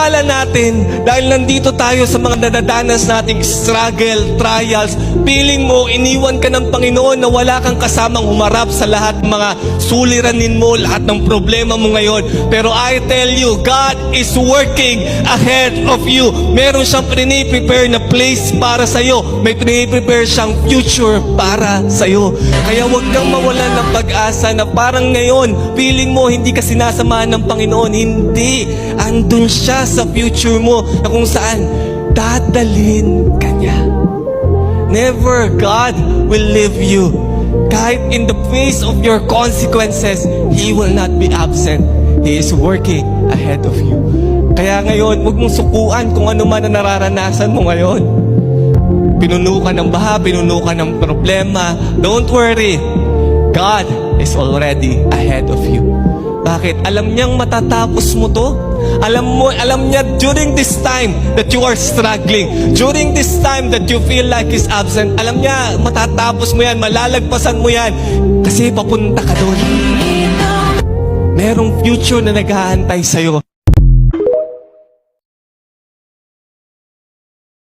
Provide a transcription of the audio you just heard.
akala natin, dahil nandito tayo sa mga nadadanas nating struggle, trials, feeling mo, iniwan ka ng Panginoon na wala kang kasamang humarap sa lahat ng mga suliranin mo, lahat ng problema mo ngayon. Pero I tell you, God is working ahead of you. Meron siyang prepare na place para sa'yo. May prepare siyang future para sa'yo. Kaya huwag kang mawalan ng pag-asa na parang ngayon, feeling mo hindi ka sinasamahan ng Panginoon. Hindi. Andun siya sa future mo na kung saan dadalhin ka niya. Never God will leave you. Kahit in the face of your consequences, He will not be absent. He is working ahead of you. Kaya ngayon, huwag mong sukuan kung ano man ang nararanasan mo ngayon. Pinuno ka ng baha, pinuno ka ng problema. Don't worry. God is already ahead of you. Bakit? Alam niyang matatapos mo to. Alam niya during this time that you are struggling, during this time that you feel like He's absent, alam niya matatapos mo yan, malalagpasan mo yan, kasi papunta ka doon. Merong future na naghahantay sa'yo.